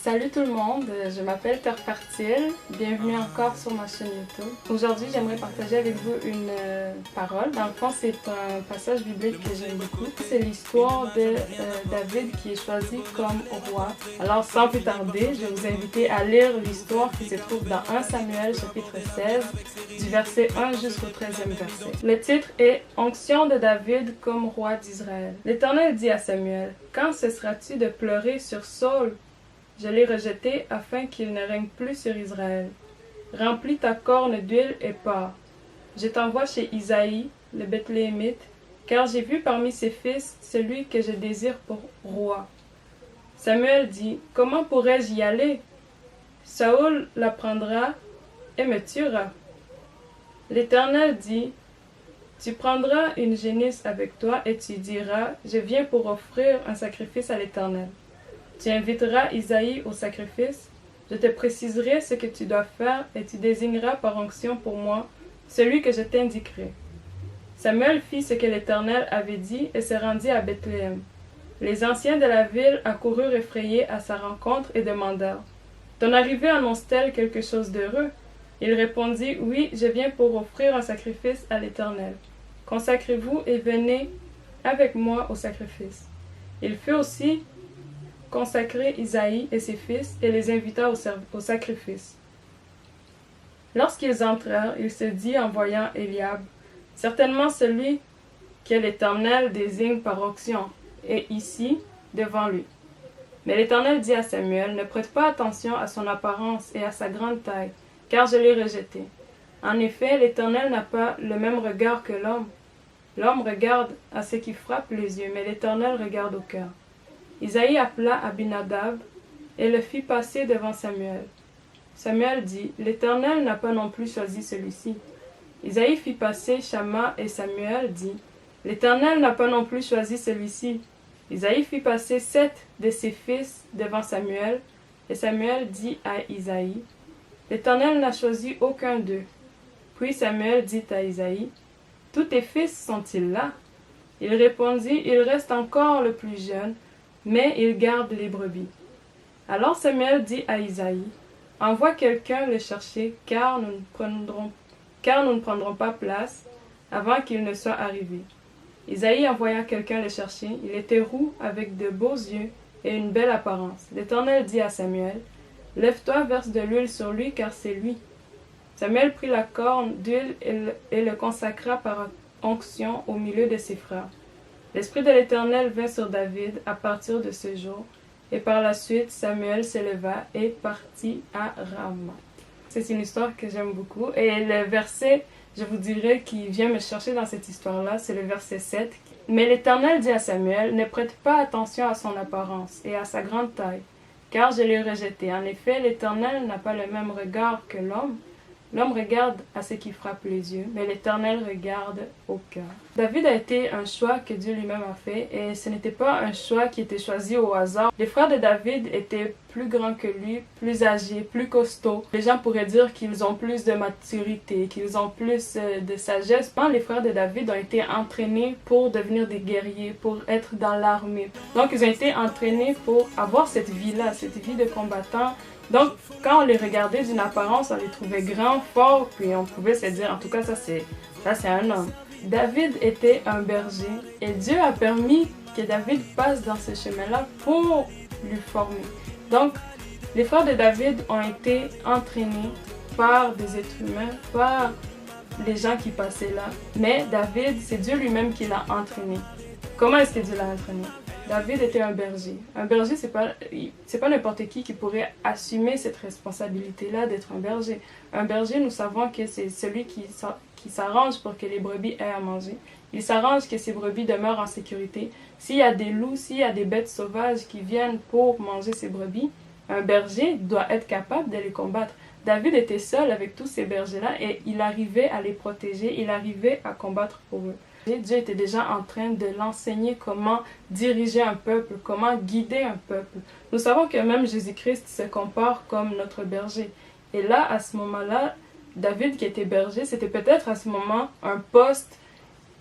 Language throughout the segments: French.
Salut tout le monde, je m'appelle Terre Fertile, bienvenue encore sur ma chaîne YouTube. Aujourd'hui, j'aimerais partager avec vous une parole. Dans le fond, c'est un passage biblique que j'aime beaucoup. C'est l'histoire de David qui est choisi comme roi. Alors, sans plus tarder, je vais vous inviter à lire l'histoire qui se trouve dans 1 Samuel chapitre 16, du verset 1 jusqu'au 13e verset. Le titre est « Onction de David comme roi d'Israël ». L'Éternel dit à Samuel, « Quand cesseras-tu de pleurer sur Saul ? Je l'ai rejeté afin qu'il ne règne plus sur Israël. Remplis ta corne d'huile et pars. Je t'envoie chez Isaïe, le Bethléemite, car j'ai vu parmi ses fils celui que je désire pour roi. » Samuel dit, « Comment pourrais-je y aller? Saül l'apprendra et me tuera. » L'Éternel dit, « Tu prendras une génisse avec toi et tu diras, je viens pour offrir un sacrifice à l'Éternel. Tu inviteras Isaïe au sacrifice, je te préciserai ce que tu dois faire et tu désigneras par onction pour moi celui que je t'indiquerai. » Samuel fit ce que l'Éternel avait dit et se rendit à Bethléem. Les anciens de la ville accoururent effrayés à sa rencontre et demandèrent, « Ton arrivée annonce-t-elle quelque chose d'heureux? » Il répondit, « Oui, je viens pour offrir un sacrifice à l'Éternel. Consacrez-vous et venez avec moi au sacrifice. » Il fut aussi consacrer Isaïe et ses fils et les invita au sacrifice. Lorsqu'ils entrèrent, il se dit en voyant Eliab, « Certainement celui que l'Éternel désigne par onction est ici, devant lui. » Mais l'Éternel dit à Samuel, « Ne prête pas attention à son apparence et à sa grande taille, car je l'ai rejeté. En effet, l'Éternel n'a pas le même regard que l'homme. L'homme regarde à ce qui frappe les yeux, mais l'Éternel regarde au cœur. » Isaïe appela Abinadab et le fit passer devant Samuel. Samuel dit, « L'Éternel n'a pas non plus choisi celui-ci. » Isaïe fit passer Shama et Samuel dit, « L'Éternel n'a pas non plus choisi celui-ci. » Isaïe fit passer 7 de ses fils devant Samuel, et Samuel dit à Isaïe, « L'Éternel n'a choisi aucun d'eux. » Puis Samuel dit à Isaïe, « Tous tes fils sont-ils là? » Il répondit, « Il reste encore le plus jeune, mais il garde les brebis. » Alors Samuel dit à Isaïe, « Envoie quelqu'un le chercher, car nous ne prendrons pas place avant qu'il ne soit arrivé. » Isaïe envoya quelqu'un le chercher. Il était roux, avec de beaux yeux et une belle apparence. L'Éternel dit à Samuel, « Lève-toi, verse de l'huile sur lui, car c'est lui. » Samuel prit la corne d'huile et le consacra par onction au milieu de ses frères. L'Esprit de l'Éternel vint sur David à partir de ce jour, et par la suite Samuel s'éleva et partit à Rama. C'est une histoire que j'aime beaucoup, et le verset, je vous dirais, qui vient me chercher dans cette histoire-là, c'est le verset 7. « Mais l'Éternel dit à Samuel, ne prête pas attention à son apparence et à sa grande taille, car je l'ai rejeté. En effet, l'Éternel n'a pas le même regard que l'homme. L'homme regarde à ce qui frappe les yeux, mais l'Éternel regarde au cœur. » David a été un choix que Dieu lui-même a fait, et ce n'était pas un choix qui était choisi au hasard. Les frères de David étaient plus grands que lui, plus âgés, plus costauds. Les gens pourraient dire qu'ils ont plus de maturité, qu'ils ont plus de sagesse. Les frères de David ont été entraînés pour devenir des guerriers, pour être dans l'armée. Donc ils ont été entraînés pour avoir cette vie-là, cette vie de combattant. Donc, quand on les regardait d'une apparence, on les trouvait grands, forts, puis on pouvait se dire, en tout cas, ça c'est un homme. David était un berger, et Dieu a permis que David passe dans ce chemin-là pour lui former. Donc, les frères de David ont été entraînés par des êtres humains, par les gens qui passaient là. Mais David, c'est Dieu lui-même qui l'a entraîné. Comment est-ce que Dieu l'a entraîné? David était un berger. Un berger, c'est pas n'importe qui pourrait assumer cette responsabilité-là d'être un berger. Un berger, nous savons que c'est celui qui s'arrange pour que les brebis aient à manger. Il s'arrange que ses brebis demeurent en sécurité. S'il y a des loups, s'il y a des bêtes sauvages qui viennent pour manger ses brebis, un berger doit être capable de les combattre. David était seul avec tous ces bergers-là et il arrivait à les protéger, il arrivait à combattre pour eux. Dieu était déjà en train de l'enseigner comment diriger un peuple, comment guider un peuple. Nous savons que même Jésus-Christ se compare comme notre berger. Et là, à ce moment-là, David qui était berger, c'était peut-être à ce moment un poste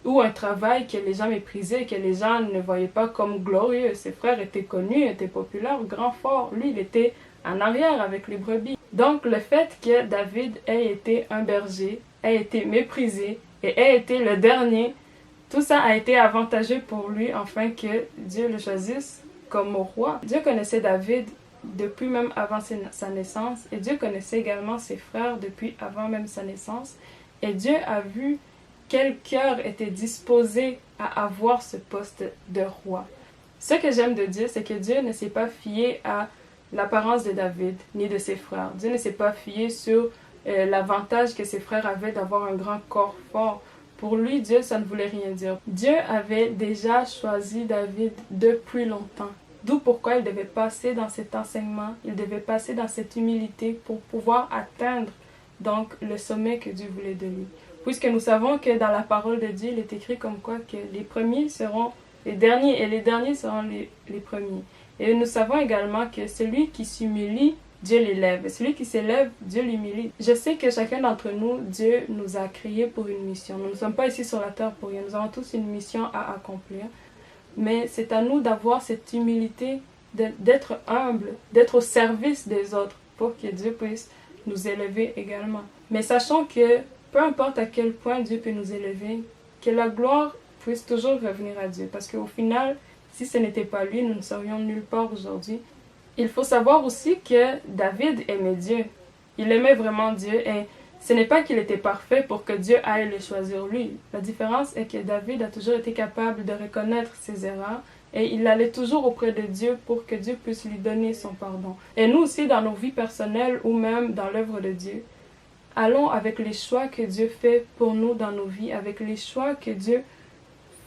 ou un travail que les gens méprisaient, que les gens ne voyaient pas comme glorieux. Ses frères étaient connus, étaient populaires, grands, forts. Lui, il était en arrière avec les brebis. Donc le fait que David ait été un berger, ait été méprisé et ait été le dernier, tout ça a été avantageux pour lui afin que Dieu le choisisse comme roi. Dieu connaissait David depuis même avant sa naissance et Dieu connaissait également ses frères depuis avant même sa naissance. Et Dieu a vu quel cœur était disposé à avoir ce poste de roi. Ce que j'aime de Dieu, c'est que Dieu ne s'est pas fié à l'apparence de David ni de ses frères. Dieu ne s'est pas fié sur l'avantage que ses frères avaient d'avoir un grand corps fort. Pour lui, Dieu, ça ne voulait rien dire. Dieu avait déjà choisi David depuis longtemps. D'où pourquoi il devait passer dans cet enseignement, il devait passer dans cette humilité pour pouvoir atteindre donc le sommet que Dieu voulait de lui. Puisque nous savons que dans la parole de Dieu, il est écrit comme quoi que les premiers seront les derniers et les derniers seront les premiers. Et nous savons également que celui qui s'humilie, Dieu l'élève. Et celui qui s'élève, Dieu l'humilie. Je sais que chacun d'entre nous, Dieu nous a créés pour une mission. Nous ne sommes pas ici sur la terre pour rien. Nous avons tous une mission à accomplir. Mais c'est à nous d'avoir cette humilité, d'être humble, d'être au service des autres pour que Dieu puisse nous élever également. Mais sachons que peu importe à quel point Dieu peut nous élever, que la gloire puisse toujours revenir à Dieu. Parce qu'au final, si ce n'était pas lui, nous ne serions nulle part aujourd'hui. Il faut savoir aussi que David aimait Dieu. Il aimait vraiment Dieu et ce n'est pas qu'il était parfait pour que Dieu aille le choisir lui. La différence est que David a toujours été capable de reconnaître ses erreurs et il allait toujours auprès de Dieu pour que Dieu puisse lui donner son pardon. Et nous aussi, dans nos vies personnelles ou même dans l'œuvre de Dieu, allons avec les choix que Dieu fait pour nous dans nos vies, avec les choix que Dieu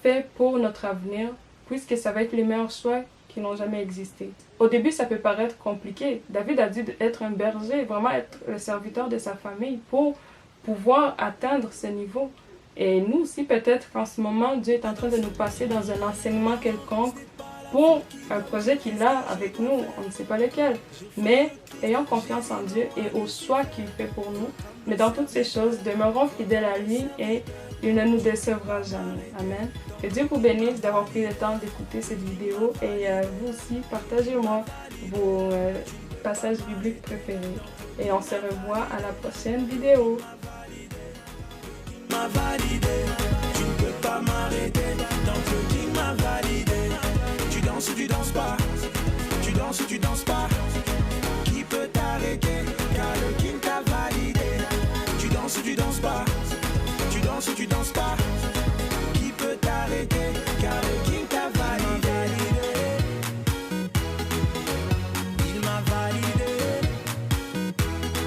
fait pour notre avenir, puisque ça va être les meilleurs choix qui n'ont jamais existé. Au début, ça peut paraître compliqué. David a dû être un berger, vraiment être le serviteur de sa famille pour pouvoir atteindre ce niveau. Et nous aussi, peut-être qu'en ce moment, Dieu est en train de nous passer dans un enseignement quelconque pour un projet qu'il a avec nous, on ne sait pas lequel. Mais ayons confiance en Dieu et au choix qu'il fait pour nous. Mais dans toutes ces choses, demeurons fidèles à lui et il ne nous décevra jamais. Amen. Que Dieu vous bénisse d'avoir pris le temps d'écouter cette vidéo et vous aussi, partagez-moi vos passages bibliques préférés. Et on se revoit à la prochaine vidéo. M'a validé, tu ne peux pas m'arrêter, dans le king m'a validé. Tu danses ou tu danses pas, tu danses ou tu danses pas. Qui peut t'arrêter, car le king t'a validé. Tu danses ou tu danses pas, tu danses ou tu danses pas.